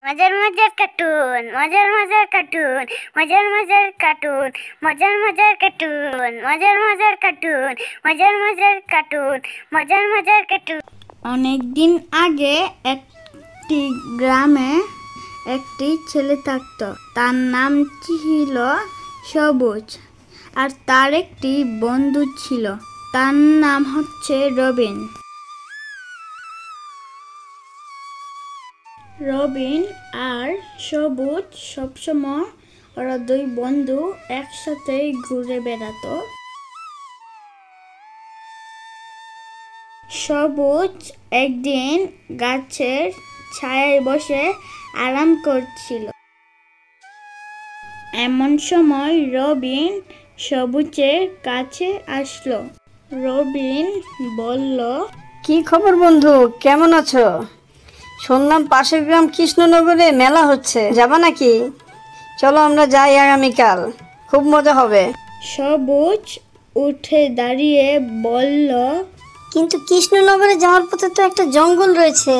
মজার মজার কার্টুন, মজার মজার কার্টুন, মজার মজার কার্টুন, মজার মজার কার্টুন, মজার মজার কার্টুন, মজার মজার কার্টুন, মজার মজার কার্টুন। অনেকদিন আগে একটি গ্রামে একটি ছেলে থাকত। তার নাম ছিল সবুজ। আর তার একটি বন্ধু ছিল, তার নাম হচ্ছে রবিন। রবিন আর সবুজ সবসময় ওরা দুই বন্ধু একসাথে ঘুরে বেড়াতো। সবুজ একদিন গাছের ছায়ায় বসে আরাম করছিল। এমন সময় রবিন সবুজের কাছে আসলো। রবিন বলল, কি খবর বন্ধু, কেমন আছো? শুনলাম পাশের গ্রাম কৃষ্ণনগরে মেলা হচ্ছে, যাবা নাকি? চলো আমরা যাই আগামীকাল, খুব মজা হবে। সবুজ উঠে দাঁড়িয়ে বলল, কিন্তু কৃষ্ণনগরে যাওয়ার পথে তো একটা জঙ্গল রয়েছে,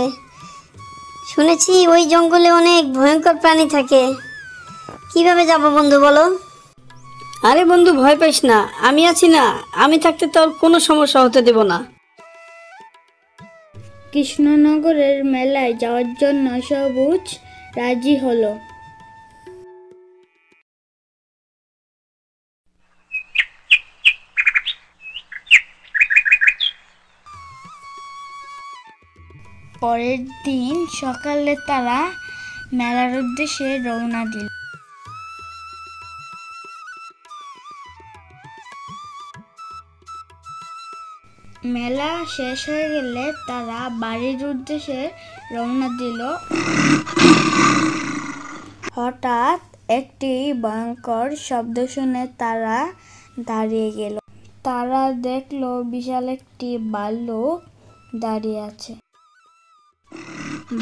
শুনেছি ওই জঙ্গলে অনেক ভয়ঙ্কর প্রাণী থাকে। কিভাবে যাব বন্ধু বলো? আরে বন্ধু ভয় পাইস না, আমি আছি না, আমি থাকতে তোর কোনো সমস্যা হতে দেব না। কৃষ্ণনগরের মেলায় যাওয়ার জন্য সবুজ রাজি হলো। পরের দিন সকালে তারা মেলার উদ্দেশ্যে রওনা দিল। মেলা শেষ হয়ে গেলে তারা বাড়ির উদ্দেশ্যে রওনা দিল। হঠাৎ একটি ভয়ঙ্কর শব্দ শুনে তারা দাঁড়িয়ে গেল। তারা দেখলো বিশাল একটি ভাল্লুক দাঁড়িয়ে আছে।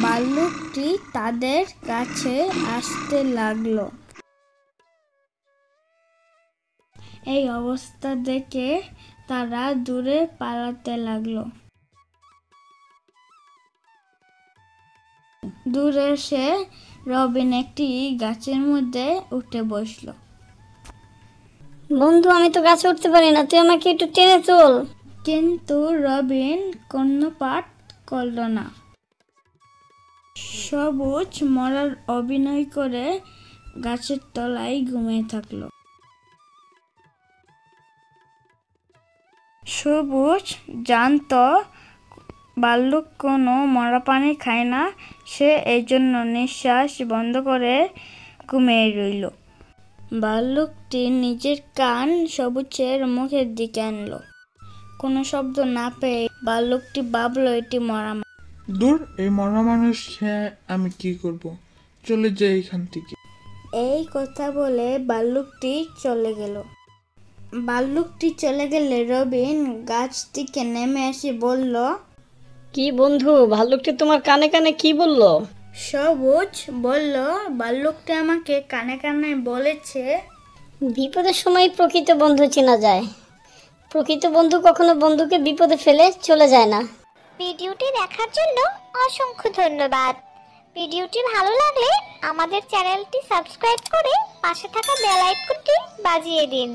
ভাল্লুকটি তাদের কাছে আসতে লাগলো। এই অবস্থা দেখে তারা দূরে পালাতে লাগলো। দূরে এসে রবিন একটি গাছের মধ্যে উঠে বসলো। বন্ধু, আমি তো গাছে উঠতে পারি না, তুই আমাকে একটু টেনে তোল। কিন্তু রবিন কর্ণপাত করল না। সবুজ মরার অভিনয় করে গাছের তলায় ঘুমিয়ে থাকলো। সবুজ জানতো ভাল্লুক কোনো মরা প্রাণী খায় না, সে এই জন্য নিঃশ্বাস বন্ধ করে ঘুমিয়ে রইল। ভাল্লুকটি নিজের কান সবুজের মুখের দিকে আনলো। কোনো শব্দ না পেয়ে ভাল্লুকটি ভাবলো এটি মরা। দূর, এই মরা মানুষ খেয়ে আমি কি করব, চলে যাই এখান থেকে। এই কথা বলে ভাল্লুকটি চলে গেল। ভাল্লুকটি চলে গেলে রবিন গাছ থেকে নেমে এসে বলল, কি বন্ধু, ভাল্লুকটি তোমার কানে কানে কি বললো? সবুজ বলল, ভাল্লুকটি আমাকে কানে কানে বলেছে, বিপদের সময় প্রকৃত বন্ধু চেনা যায়। প্রকৃত বন্ধু কখনো বন্ধুকে বিপদে ফেলে চলে যায় না। ভিডিওটি দেখার জন্য অসংখ্য ধন্যবাদ। ভিডিওটি ভালো লাগলে আমাদের চ্যানেলটি সাবস্ক্রাইব করে পাশে থাকা বেল আইকনটি বাজিয়ে দিন।